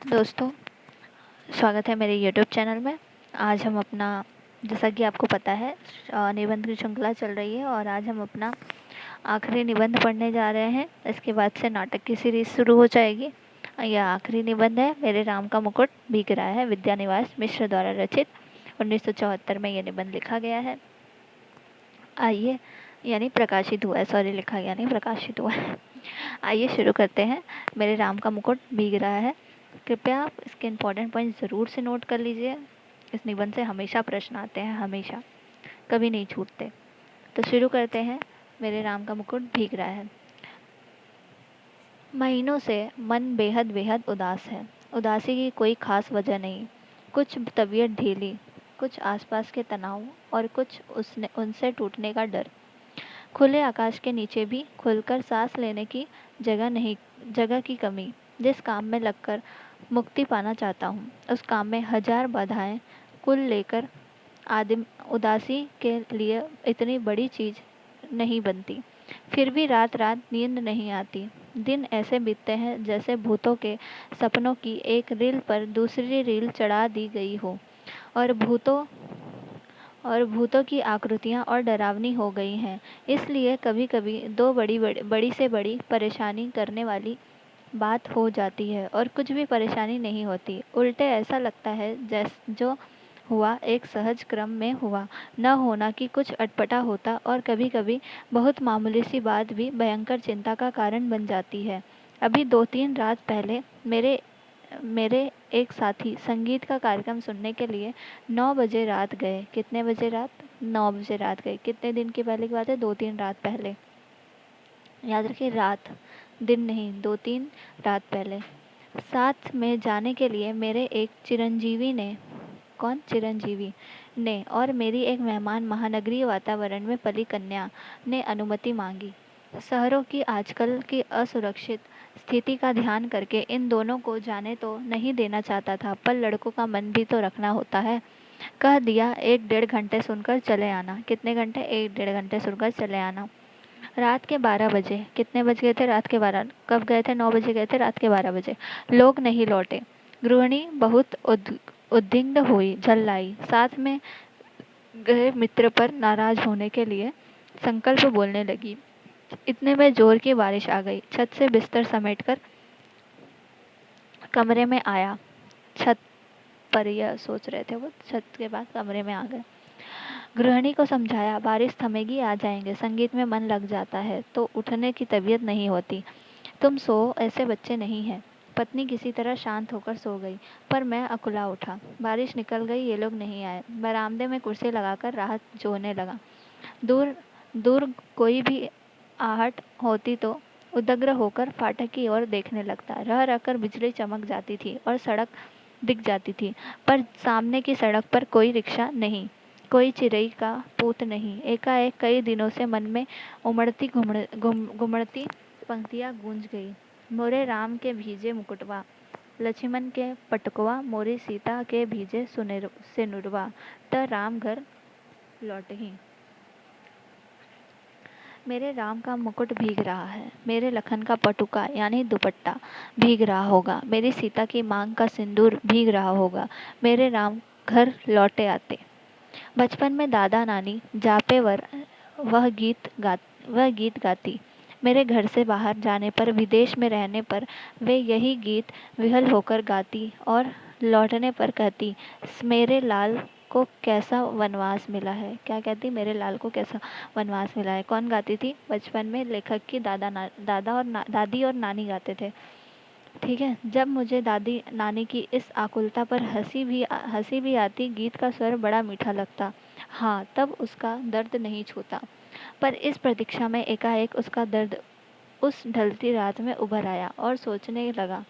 दोस्तों, स्वागत है मेरे यूट्यूब चैनल में। आज हम अपना, जैसा कि आपको पता है, निबंध की श्रृंखला चल रही है और आज हम अपना आखिरी निबंध पढ़ने जा रहे हैं। इसके बाद से नाटक की सीरीज शुरू हो जाएगी। यह आखिरी निबंध है, मेरे राम का मुकुट भीग रहा है, विद्यानिवास मिश्र द्वारा रचित। 1974 में यह निबंध लिखा गया है। आइए, यानी प्रकाशित हुआ है, सॉरी, लिखा गया नहीं, प्रकाशित हुआ है। आइए शुरू करते हैं। मेरे राम का मुकुट भीग रहा है। कृपया आप इसके इम्पोर्टेंट पॉइंट ज़रूर से नोट कर लीजिए। इस निबंध से हमेशा प्रश्न आते हैं, हमेशा, कभी नहीं छूटते। तो शुरू करते हैं। मेरे राम का मुकुट भीग रहा है। महीनों से मन बेहद बेहद उदास है। उदासी की कोई खास वजह नहीं, कुछ तबीयत ढीली, कुछ आसपास के तनाव और कुछ उनसे टूटने का डर। खुले आकाश के नीचे भी खुलकर सांस लेने की जगह की कमी। जिस काम में लगकर मुक्ति पाना चाहता हूँ, उस काम में हजार बाधाएं कुल लेकर आदिम उदासी के लिए इतनी बड़ी चीज नहीं बनती। फिर भी रात रात नींद नहीं आती। दिन ऐसे बीतते हैं जैसे भूतों के सपनों की एक रील पर दूसरी रील चढ़ा दी गई हो और भूतों की आकृतियाँ और डरावनी हो गई हैं। इसलिए कभी कभी दो बड़ी से बड़ी परेशानी करने वाली बात हो जाती है और कुछ भी परेशानी नहीं होती। उल्टे ऐसा लगता है जो हुआ एक सहज क्रम में हुआ, न होना कि कुछ अटपटा होता, और कभी कभी बहुत मामूली सी बात भी भयंकर चिंता का कारण बन जाती है। अभी 2-3 रात पहले मेरे मेरे एक साथी संगीत का कार्यक्रम सुनने के लिए 9 बजे रात गए। कितने बजे रात? 9 बजे रात गए। कितने दिन की पहले की बात है? 2-3 रात पहले। याद रखिए, रात, दिन नहीं, 2-3 रात पहले। साथ में जाने के लिए मेरे एक चिरंजीवी ने, कौन चिरंजीवी ने, और मेरी एक मेहमान महानगरीय वातावरण में पली कन्या ने अनुमति मांगी। शहरों की आजकल की असुरक्षित स्थिति का ध्यान करके इन दोनों को जाने तो नहीं देना चाहता था, पर लड़कों का मन भी तो रखना होता है। कह दिया 1-1.5 घंटे सुनकर चले आना। कितने घंटे? 1-1.5 घंटे सुनकर चले आना। रात के 12 बजे। कितने बज गए थे? रात के 12। कब गए थे? 9 बजे गए थे, रात के 12 बजे। लोग नहीं लौटे। गृहिणी बहुत उद्विग्न हुई, झल्लाई। साथ में गए मित्र पर नाराज होने के लिए संकल्प बोलने लगी। इतने में जोर की बारिश आ गई। छत से बिस्तर समेटकर कमरे में आया। छत पर, यह सोच रहे थे वो, छत के बाद कमरे में आ गए। गृहिणी को समझाया, बारिश थमेगी, आ जाएंगे। संगीत में मन लग जाता है तो उठने की तबीयत नहीं होती। तुम सो, ऐसे बच्चे नहीं हैं। पत्नी किसी तरह शांत होकर सो गई, पर मैं अकुला उठा। बारिश निकल गई, ये लोग नहीं आए। बरामदे में कुर्सी लगाकर राहत जोहने लगा। दूर दूर कोई भी आहट होती तो उदग्र होकर फाटक की ओर देखने लगता। रह रहकर बिजली चमक जाती थी और सड़क दिख जाती थी, पर सामने की सड़क पर कोई रिक्शा नहीं, कोई चिरई का पूत नहीं। एकाएक कई दिनों से मन में घुमड़ती पंक्तियाँ गूंज गई। मोरे राम के भीजे मुकुटवा, लक्ष्मण के पटकवा, मोरी सीता के भीजे सिनुरवा, त राम घर लौटही। मेरे राम का मुकुट भीग रहा है, मेरे लखन का पटुका यानी दुपट्टा भीग रहा होगा, मेरी सीता की मांग का सिंदूर भीग रहा होगा। मेरे राम घर लौटे आते। बचपन में दादा नानी जापेवर वह गीत गाती। मेरे घर से बाहर जाने पर, विदेश में रहने पर वे यही गीत विहल होकर गाती और लौटने पर कहती, मेरे लाल को कैसा वनवास मिला है। क्या कहती? मेरे लाल को कैसा वनवास मिला है। कौन गाती थी? बचपन में लेखक की दादी और नानी गाते थे। ठीक है। जब मुझे दादी नानी की इस आकुलता पर हंसी भी आती, गीत का स्वर बड़ा मीठा लगता। हाँ, तब उसका दर्द नहीं छूता, पर इस प्रतीक्षा में एकाएक उसका दर्द उस ढलती रात में उभर आया और सोचने लगा,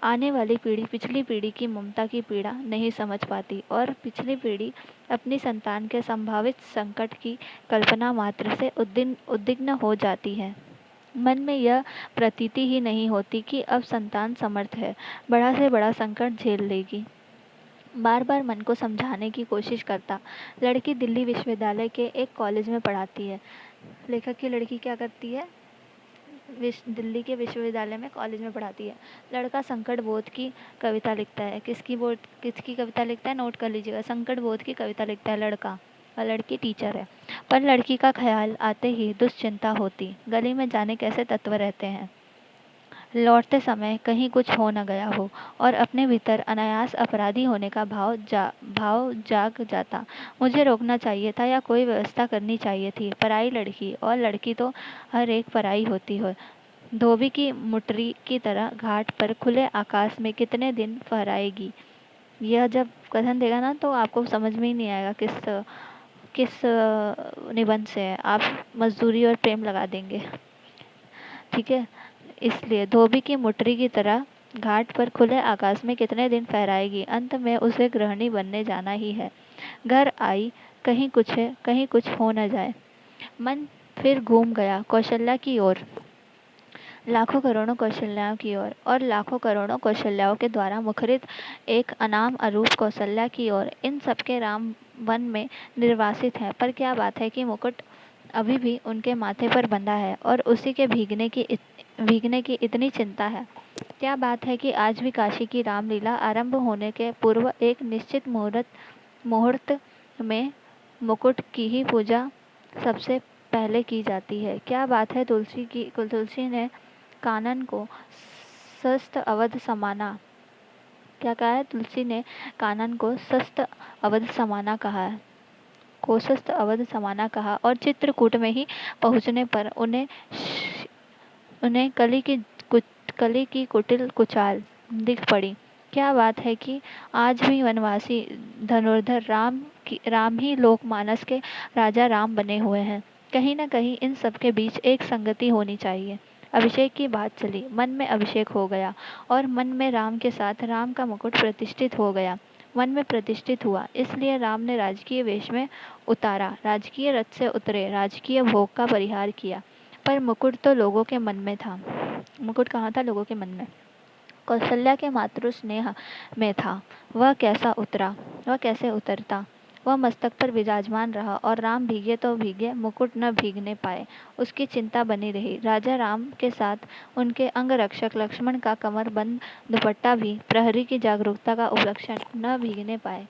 आने वाली पीढ़ी पिछली पीढ़ी की ममता की पीड़ा नहीं समझ पाती, और पिछली पीढ़ी अपनी संतान के संभावित संकट की कल्पना मात्र से उद्विग्न हो जाती है। मन में यह प्रतीति ही नहीं होती कि अब संतान समर्थ है, बड़ा से बड़ा संकट झेल लेगी। बार बार मन को समझाने की कोशिश करता। लड़की दिल्ली विश्वविद्यालय के एक कॉलेज में पढ़ाती है। लेखक की लड़की क्या करती है? दिल्ली के विश्वविद्यालय में कॉलेज में पढ़ाती है। लड़का संकट बोध की कविता लिखता है। किसकी कविता लिखता है, नोट कर लीजिएगा। संकट बोध की कविता लिखता है लड़का, और लड़की टीचर है। पर लड़की का ख्याल आते ही दुश्चिंता होती। गली में जाने कैसे तत्व रहते हैं, लौटते समय कहीं कुछ हो न गया हो, और अपने भीतर अनायास अपराधी होने का भाव जाग जाता। मुझे रोकना चाहिए था या कोई व्यवस्था करनी चाहिए थी। पराई लड़की, और लड़की तो हर एक पराई होती हो, धोबी की मुटरी की तरह घाट पर खुले आकाश में कितने दिन फहराएगी। यह जब कथन देगा ना तो आपको समझ में ही नहीं आएगा किस किस निबंध से है। आप मजदूरी और प्रेम लगा देंगे, ठीक है। इसलिए धोबी की मुटरी की तरह घाट पर खुले आकाश में कितने दिन फहराएगी। अंत में उसे गृहिणी बनने जाना ही है। घर आई, कहीं कुछ है, कहीं कुछ हो न जाए। मन फिर घूम गया कौशल्या की ओर, लाखों करोड़ों कौशल्याओं की ओर, और लाखों करोड़ों कौशल्याओं के द्वारा मुखरित एक अनाम अरूप कौशल्या की ओर। इन सबके राम वन में निर्वासित हैं। पर क्या बात है कि मुकुट अभी भी उनके माथे पर बंधा है, और उसी के भीगने की इतनी चिंता है। क्या बात है कि आज भी काशी की रामलीला आरंभ होने के पूर्व एक निश्चित मुहूर्त में मुकुट की ही पूजा सबसे पहले की जाती है। क्या बात है तुलसी ने कानन को सस्त अवध समाना, क्या कहा है, तुलसी ने कानन को सस्त अवध समाना कहा है, कोसस्त अवध समाना कहा, और चित्रकूट में ही पहुंचने पर उन्हें कली की कुटिल कुचाल दिख पड़ी। क्या बात है कि आज भी वनवासी धनुर्धर राम ही लोकमानस के राजा राम बने हुए हैं। कहीं न कहीं इन सब के बीच एक संगति होनी चाहिए। अभिषेक की बात चली, मन में अभिषेक हो गया, और मन में राम के साथ राम का मुकुट प्रतिष्ठित हो गया। मन में प्रतिष्ठित हुआ, इसलिए राम ने राजकीय वेश में उतारा, राजकीय रथ से उतरे, राजकीय भोग का परिहार किया। पर मुकुट तो लोगों के मन में था। मुकुट कहाँ था, लोगों के मन में। कौशल्या के मातृ स्नेह में था। वह कैसे उतरता। वह मस्तक पर विराजमान रहा, और राम भीगे तो भीगे, मुकुट न भीगने पाए। उसकी चिंता बनी रही। राजा राम के साथ उनके अंगरक्षक लक्ष्मण का कमरबंद दुपट्टा भी प्रहरी की जागरूकता का उपलक्षण न भीगने पाए।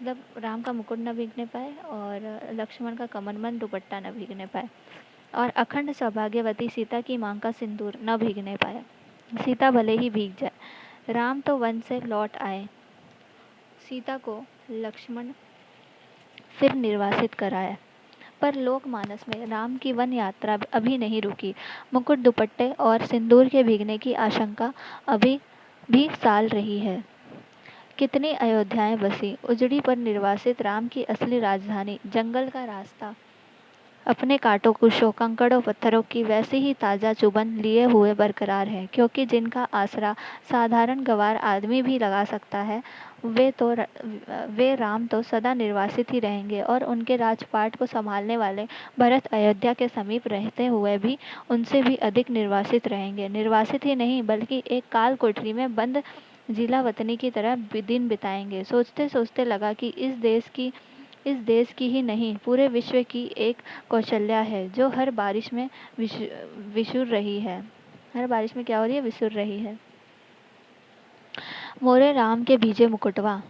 मतलब राम का मुकुट न भीगने पाए, और लक्ष्मण का कमरबंद दुपट्टा न भीगने पाए, और अखंड सौभाग्यवती सीता की मांग का सिंदूर न भीगने पाया। सीता भले ही भीग जाए। राम तो वन से लौट आए, सीता को लक्ष्मण फिर निर्वासित कराया। पर लोकमानस में राम की वन यात्रा अभी नहीं रुकी। मुकुट, दुपट्टे और सिंदूर के भीगने की आशंका अभी भी साल रही है। कितनी अयोध्याएं बसी। उजड़ी पर निर्वासित राम की असली राजधानी, जंगल का रास्ता अपने कांटों कुशों कंकड़ों पत्थरों की वैसी ही ताज़ा चुभन लिए हुए बरकरार है, क्योंकि जिनका आसरा साधारण गंवार आदमी भी लगा सकता है, वे राम तो सदा निर्वासित ही रहेंगे, और उनके राजपाट को संभालने वाले भरत अयोध्या के समीप रहते हुए भी उनसे भी अधिक निर्वासित रहेंगे। निर्वासित ही नहीं, बल्कि एक काल कोठरी में बंद जिला वतनी की तरह दिन बिताएंगे। सोचते सोचते लगा कि इस देश की ही नहीं, पूरे विश्व की एक कौशल्या है, जो हर बारिश में विशुर रही है। हर बारिश में क्या हो रही है, विसुर रही है। मोरे राम के बीजे मुकुटवा,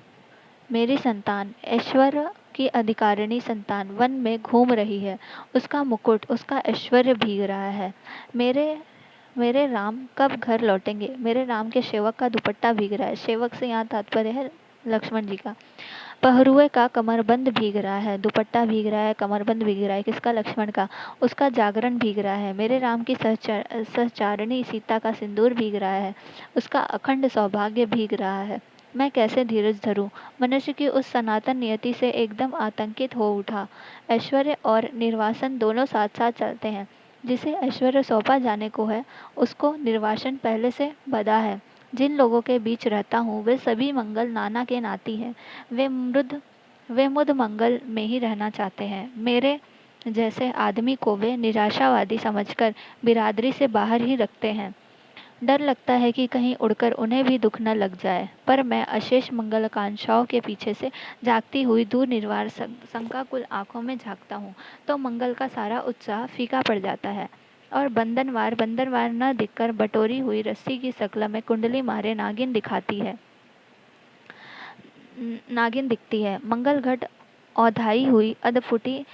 मेरी संतान, ऐश्वर्य की अधिकारिणी संतान वन में घूम रही है। उसका मुकुट, उसका ऐश्वर्य भीग रहा है। मेरे राम कब घर लौटेंगे। मेरे राम के सेवक का दुपट्टा भीग रहा है। सेवक से यहाँ तात्पर्य है लक्ष्मण जी का। पहरुए का कमरबंद भीग रहा है, दुपट्टा भीग रहा है, कमरबंद भीग रहा है। किसका, लक्ष्मण का। उसका जागरण भीग रहा है। मेरे राम की सहचारिणी सीता का सिंदूर भीग रहा है। उसका अखंड सौभाग्य भीग रहा है। मैं कैसे धीरज धरूं। मनुष्य की उस सनातन नियति से एकदम आतंकित हो उठा। ऐश्वर्य और निर्वासन दोनों साथ साथ चलते हैं। जिसे ऐश्वर्य सौंपा जाने को है, उसको निर्वासन पहले से बदा है। जिन लोगों के बीच रहता हूँ, वे सभी मंगल नाना के नाती हैं। वे मुद मंगल में ही रहना चाहते हैं। मेरे जैसे आदमी को वे निराशावादी समझकर बिरादरी से बाहर ही रखते हैं। डर लगता है कि कहीं उड़कर उन्हें भी दुख न लग जाए। पर मैं अशेष मंगलाकांक्षाओं के पीछे से जागती हुई दूर निर्वार शंकाकुल आंखों में झांकता हूँ, तो मंगल का सारा उत्साह फीका पड़ जाता है। और बंदरवार न दिखकर बटोरी हुई रस्सी की शकल में कुंडली मारे नागिन दिखती है। मंगल घट औंधाई हुई अधफुटी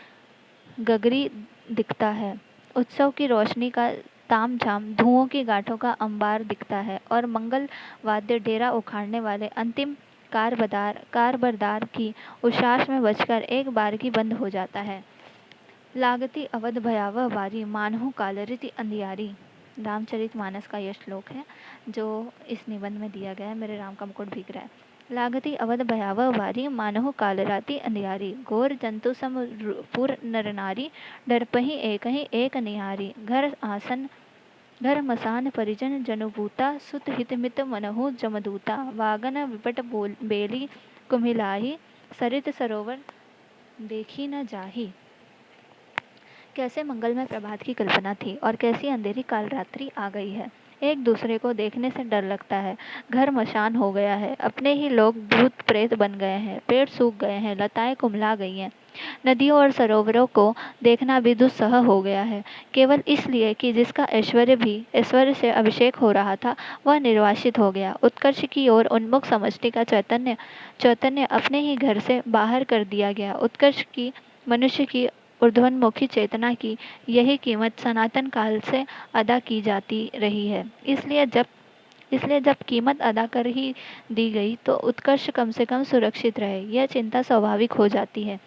गगरी दिखता है। उत्सव की रोशनी का तामझाम, धुओं की गांठों का अंबार दिखता है और मंगल वाद्य डेरा उखाड़ने वाले अंतिम कारबरदार की उच्छ्वास में बजकर एक बार की बंद हो जाता है। लागती अवध भयावह बारी, मानहु कालरिति अंधियारी। रामचरितमानस का यह श्लोक है जो इस निबंध में दिया गया है। मेरे राम का मुकुट भीग रहा है। लागती अवध भयावह बारी, मानहु कालराति अंधियारी। घोर जंतु सम पुर नर नारी, डरपहि एक निहारी। घर मसान परिजन जनुभूता, सुत हित मित मनहु जमदूता। वागन विपट बेली कुम्हिलाही, सरित सरोवर देखी न जाही। कैसे मंगलमय प्रभात की कल्पना थी और कैसी अंधेरी काल रात्रि आ गई है। एक दूसरे को देखने से डर लगता है। घर मशान हो गया है। अपने ही लोग भूत प्रेत बन गए हैं। पेड़ सूख गए हैं। लताएं कुम्हला गई हैं। नदियों और सरोवरों को देखना भी दुस्सह हो गया है, केवल इसलिए कि जिसका ऐश्वर्य से अभिषेक हो रहा था वह निर्वासित हो गया। उत्कर्ष की ओर उन्मुख समष्टि का चैतन्य अपने ही घर से बाहर कर दिया गया। उत्कर्ष की, मनुष्य की ऊर्ध्वन्मुखी चेतना की यही कीमत सनातन काल से अदा की जाती रही है। इसलिए जब कीमत अदा कर ही दी गई तो उत्कर्ष कम से कम सुरक्षित रहे, यह चिंता स्वाभाविक हो जाती है।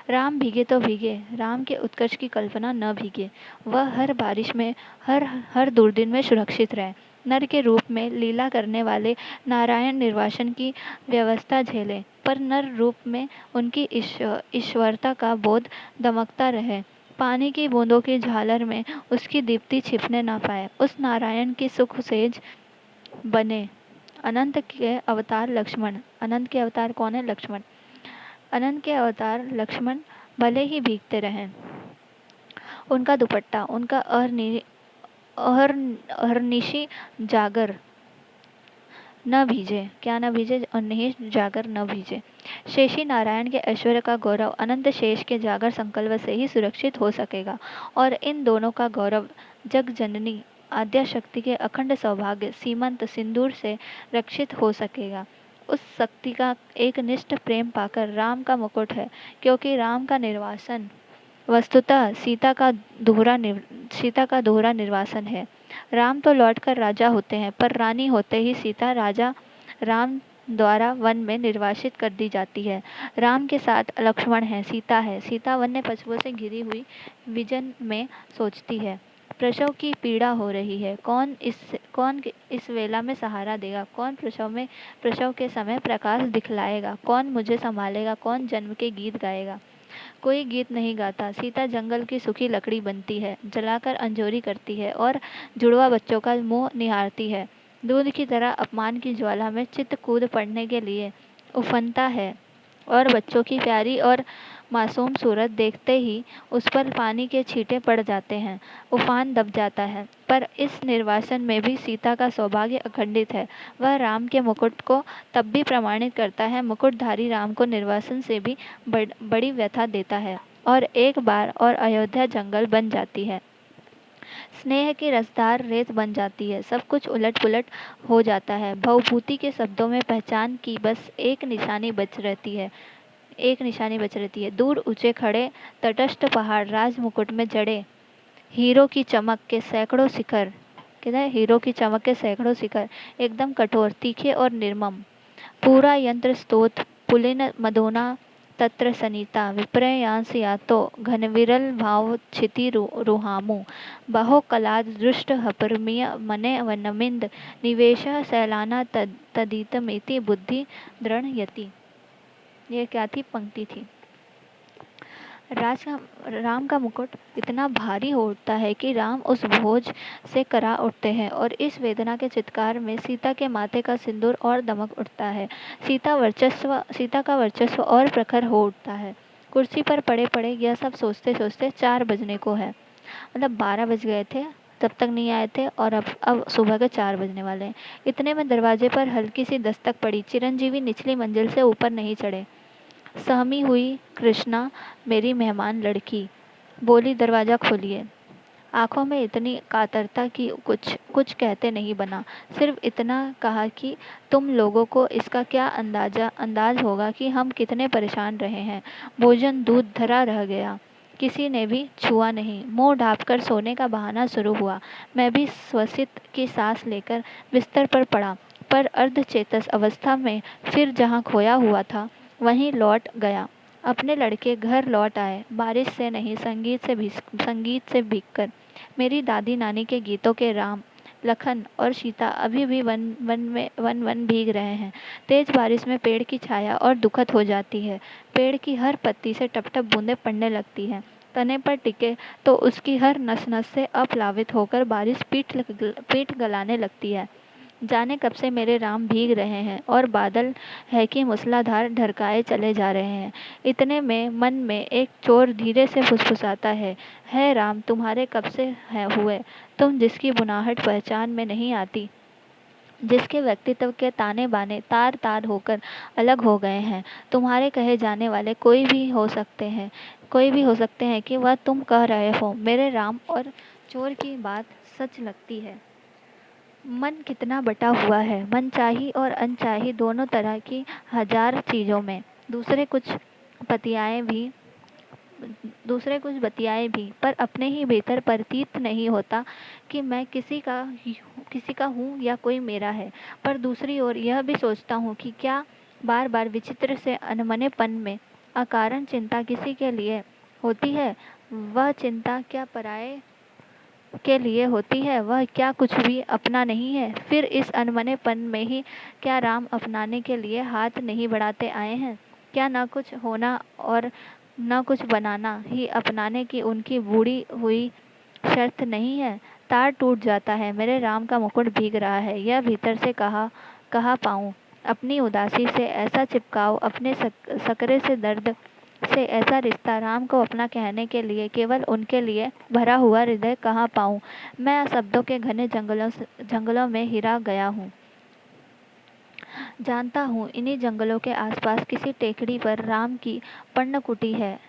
राम भीगे तो भीगे, राम के उत्कर्ष की कल्पना न भीगे। वह हर बारिश में, हर दुर्दिन में सुरक्षित रहे। नर के रूप में लीला करने वाले नारायण निर्वासन की व्यवस्था झेले, पर नर रूप में उनकी ईश्वरता का बोध दमकता रहे। पानी की बूंदों की झालर में उसकी दीप्ति छिपने न पाए। उस नारायण की सुख सेज बने। अनंत के अवतार लक्ष्मण, अनंत के अवतार कौन है? लक्ष्मण। अनंत के अवतार लक्ष्मण भले ही भीगते रहें, उनका दुपट्टा, उनका अहर्निशी जागर न भीजे। क्या न भीजे? अहर्निश जागर न भीजे। शेषी नारायण के ऐश्वर्य का गौरव अनंत शेष के जागर संकल्प से ही सुरक्षित हो सकेगा और इन दोनों का गौरव जग जननी आद्या शक्ति के अखंड सौभाग्य सीमंत सिंदूर से रक्षित हो सकेगा। उस शक्ति का एक निष्ठ प्रेम पाकर राम का मुकुट है, क्योंकि राम का निर्वासन वस्तुतः सीता का दोहरा निर्वासन है। राम तो लौटकर राजा होते हैं, पर रानी होते ही सीता राजा राम द्वारा वन में निर्वासित कर दी जाती है। राम के साथ लक्ष्मण है, सीता है। सीता वन्य पशुओं से घिरी हुई विजन में सोचती है, प्रसव की पीड़ा हो रही है, कौन इस वेला में सहारा देगा? कौन प्रसव के समय प्रकाश दिखलाएगा? कौन मुझे संभालेगा? कौन जन्म के गीत गाएगा? कोई गीत नहीं गाता। सीता जंगल की सूखी लकड़ी बनती है, जलाकर अंजोरी करती है और जुड़वा बच्चों का मुंह निहारती है। दूध की तरह अपमान की ज्वाला में चित्त कूद पड़ने के लिए उफनता है और बच्चों की प्यारी और मासूम सूरत देखते ही उस पर पानी के छींटे पड़ जाते हैं, उफान दब जाता है। पर इस निर्वासन में भी सीता का सौभाग्य अखंडित है। वह राम के मुकुट को तब भी प्रमाणित करता है। मुकुटधारी राम को निर्वासन से भी बड़ी व्यथा देता है और एक बार और अयोध्या जंगल बन जाती है। स्नेह की रसदार रेत बन जाती है। सब कुछ उलट पुलट हो जाता है। भवभूति के शब्दों में पहचान की बस एक निशानी बच रहती है। दूर ऊंचे खड़े तटस्थ पहाड़, राज मुकुट में जड़े हीरो की चमक के सैकड़ों शिखर, एकदम कठोर, तीखे और निर्मम। पूरा यंत्र स्तोत्र पुलिन मदोना तत्र सनीता, विपर्यांस यातो घनविरल भाव क्षिति रुहामु। बहो कलाद दृष्ट हपरमीय मने वनमिंद, निवेश सैलाना तदितमेति बुद्धि दृढ़ यति। ये क्या थी? पंक्ति थी। राम का मुकुट इतना भारी हो उठता है कि राम उस बोझ से करा उठते हैं और इस वेदना के चित्कार में सीता के माथे का सिंदूर और दमक उठता है। सीता का वर्चस्व और प्रखर हो उठता है। कुर्सी पर पड़े पड़े यह सब सोचते सोचते 4 बजने को है। मतलब 12 बज गए थे, तब तक नहीं आए थे और अब सुबह के 4 बजने वाले हैं। इतने में दरवाजे पर हल्की सी दस्तक पड़ी। चिरंजीवी निचली मंजिल से ऊपर नहीं चढ़े। सहमी हुई कृष्णा, मेरी मेहमान लड़की, बोली, दरवाज़ा खोलिए। आंखों में इतनी कातरता कि कुछ कुछ कहते नहीं बना। सिर्फ इतना कहा कि तुम लोगों को इसका क्या अंदाज होगा कि हम कितने परेशान रहे हैं। भोजन दूध धरा रह गया, किसी ने भी छुआ नहीं। मुंह ढाँपकर सोने का बहाना शुरू हुआ। मैं भी स्वसित की सांस लेकर बिस्तर पर पड़ा, पर अर्धचेतस अवस्था में फिर जहाँ खोया हुआ था वहीं लौट गया। अपने लड़के घर लौट आए, बारिश से नहीं संगीत से भीगकर। मेरी दादी नानी के गीतों के राम, लखन और सीता अभी भी वन भीग रहे हैं। तेज बारिश में पेड़ की छाया और दुखद हो जाती है। पेड़ की हर पत्ती से टप टप बूंदें पड़ने लगती हैं। तने पर टिके तो उसकी हर नस नस से अप्लावित होकर बारिश पीठ गलाने लगती है। जाने कब से मेरे राम भीग रहे हैं और बादल है कि मूसलाधार ढरकाए चले जा रहे हैं। इतने में मन में एक चोर धीरे से फुसफुसाता है राम तुम्हारे कब से है हुए, तुम जिसकी बुनाहट पहचान में नहीं आती, जिसके व्यक्तित्व के ताने बाने तार तार होकर अलग हो गए हैं। तुम्हारे कहे जाने वाले कोई भी हो सकते हैं कि वह तुम कह रहे हो। मेरे राम और चोर की बात सच लगती है। मन कितना बटा हुआ है, मनचाही और अनचाही दोनों तरह की हजार चीज़ों में। दूसरे कुछ बतियाएं भी पर अपने ही भीतर प्रतीत नहीं होता कि मैं किसी का हूँ या कोई मेरा है। पर दूसरी ओर यह भी सोचता हूँ कि क्या बार बार विचित्र से अनमनेपन में अकारण चिंता किसी के लिए होती है? वह चिंता क्या पराये के लिए होती है? वह क्या कुछ भी अपना नहीं है? फिर इस अनमनेपन में ही क्या राम अपनाने के लिए हाथ नहीं बढ़ाते आए हैं? क्या न कुछ होना और न कुछ बनाना ही अपनाने की उनकी बूढ़ी हुई शर्त नहीं है? तार टूट जाता है, मेरे राम का मुकुट भीग रहा है, यह भीतर से कहा पाऊँ। अपनी उदासी से ऐसा चिपकाव, अपने सकरे से दर्द से ऐसा रिश्ता, राम को अपना कहने के लिए केवल उनके लिए भरा हुआ हृदय कहाँ पाऊँ? मैं शब्दों के घने जंगलों में हिरा गया हूँ। जानता हूँ इन्हीं जंगलों के आसपास किसी टेकड़ी पर राम की पर्णकुटी है।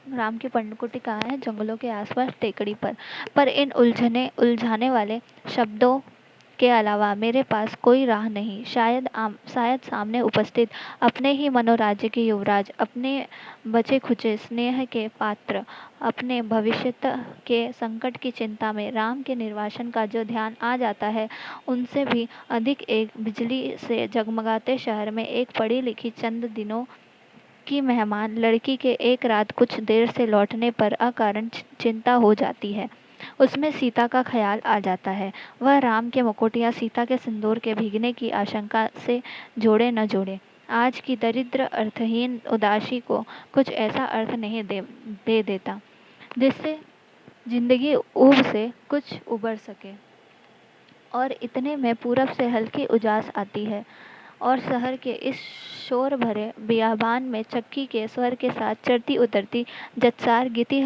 राम की पर्णकुटी कहाँ है? जंगलों के आसपास टेकड़ी पर इन उलझाने वाले शब्दों के अलावा मेरे पास कोई राह नहीं। शायद सामने उपस्थित अपने ही मनोराज्य के युवराज, अपने बचे खुचे स्नेह के पात्र, अपने भविष्यत के संकट की चिंता में राम के निर्वासन का जो ध्यान आ जाता है, उनसे भी अधिक एक बिजली से जगमगाते शहर में एक पढ़ी लिखी चंद दिनों की मेहमान लड़की के एक रात कुछ देर से लौटने पर अकारण चिंता हो जाती है। उसमें सीता का ख्याल आ जाता है। वह राम के मुकुट या सीता के सिंदूर के भीगने की आशंका से जोड़े न जोड़े। आज की दरिद्र अर्थहीन उदासी को कुछ ऐसा अर्थ नहीं दे देता जिससे जिंदगी ऊब से कुछ उबर सके। और इतने में पूरब से हल्की उजास आती है और शहर के इस शोर भरे बियाबान में चक्की के स्वर के साथ चढ़ती उतरती जत्सार गीति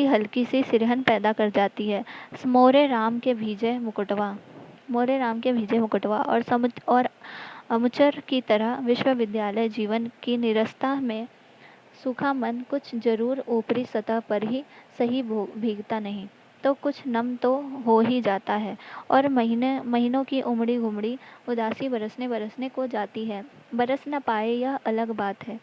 हल्की सी सिरहन पैदा कर जाती है। मोरे राम के भीजे मुकुटवा और अमुचर की तरह विश्वविद्यालय जीवन की निरस्ता में सूखा मन कुछ जरूर ऊपरी सतह पर ही सही भीगता नहीं तो कुछ नम तो हो ही जाता है। और महीनों की उमड़ी घुमड़ी उदासी बरसने को जाती है। बरस न पाए यह अलग बात है,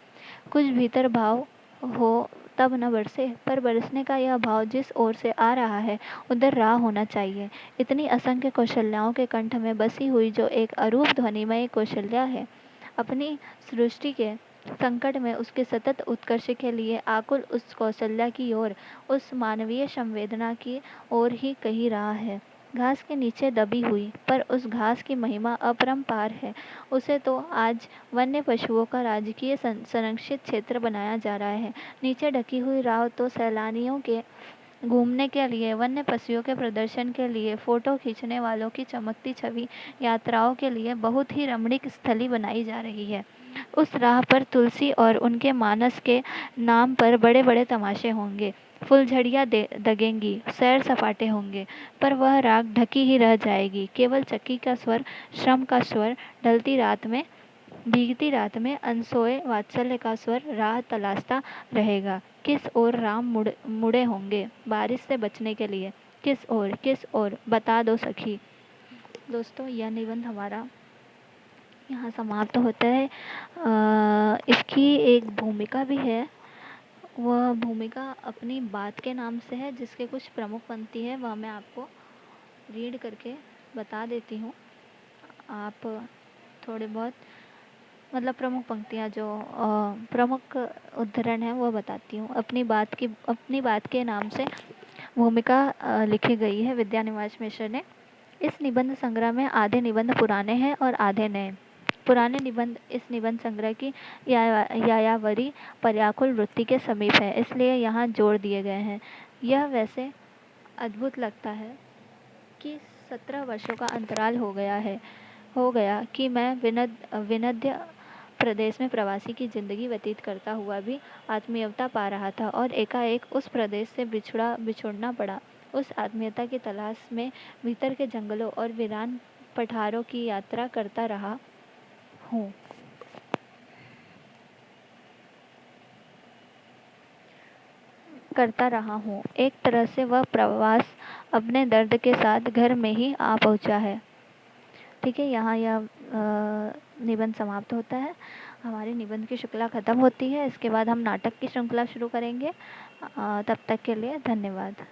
कुछ भीतर भाव हो तब न बरसे, पर बरसने का यह भाव जिस ओर से आ रहा है उधर राह होना चाहिए। इतनी असंख्य कौशल्याओं के कंठ में बसी हुई जो एक अरूप ध्वनिमय कौशल्या है, अपनी सृष्टि के संकट में उसके सतत उत्कर्ष के लिए आकुल उस कौशल्या की ओर, उस मानवीय संवेदना की ओर ही कही रहा है। घास के नीचे दबी हुई, पर उस घास की महिमा अपरंपार है। उसे तो आज वन्य पशुओं का राजकीय संरक्षित क्षेत्र बनाया जा रहा है। नीचे ढकी हुई राह तो सैलानियों के घूमने के लिए, वन्य पशुओं के प्रदर्शन के लिए, फोटो खींचने वालों की चमकती छवि यात्राओं के लिए बहुत ही रमणीक स्थली बनाई जा रही है। उस राह पर तुलसी और उनके मानस के नाम पर बड़े बड़े तमाशे होंगे, फुलझड़ियाँ दगेंगी, सैर सपाटे होंगे, पर वह राग ढकी ही रह जाएगी। केवल चक्की का स्वर, श्रम का स्वर ढलती रात में भीगती रात में अनसोए वात्सल्य का स्वर राह तलाशता रहेगा। किस ओर राम मुड़े होंगे बारिश से बचने के लिए? किस ओर बता दो सखी। दोस्तों, यह निबंध हमारा यहाँ समाप्त होता है। इसकी एक भूमिका भी है। वह भूमिका अपनी बात के नाम से है, जिसके कुछ प्रमुख पंक्ति है वह मैं आपको रीड करके बता देती हूँ। आप थोड़े बहुत मतलब प्रमुख पंक्तियाँ जो प्रमुख उद्धरण है वो बताती हूँ। अपनी बात के नाम से भूमिका लिखी गई है विद्यानिवास मिश्र ने। इस निबंध संग्रह में आधे निबंध पुराने हैं और आधे नए। पुराने निबंध इस निबंध संग्रह की यायावरी पर्याकुल वृत्ति के समीप है, इसलिए यहाँ जोड़ दिए गए हैं। यह वैसे अद्भुत लगता है कि 17 वर्षों का अंतराल हो गया कि मैं विनद्य प्रदेश में प्रवासी की ज़िंदगी व्यतीत करता हुआ भी आत्मीयता पा रहा था, और एकाएक उस प्रदेश से बिछुड़ना पड़ा। उस आत्मीयता की तलाश में भीतर के जंगलों और वीरान पठारों की यात्रा हूँ करता रहा हूँ। एक तरह से वह प्रवास अपने दर्द के साथ घर में ही आ पहुँचा है। ठीक है, यहाँ यह निबंध समाप्त होता है। हमारी निबंध की श्रृंखला ख़त्म होती है। इसके बाद हम नाटक की श्रृंखला शुरू करेंगे। तब तक के लिए धन्यवाद।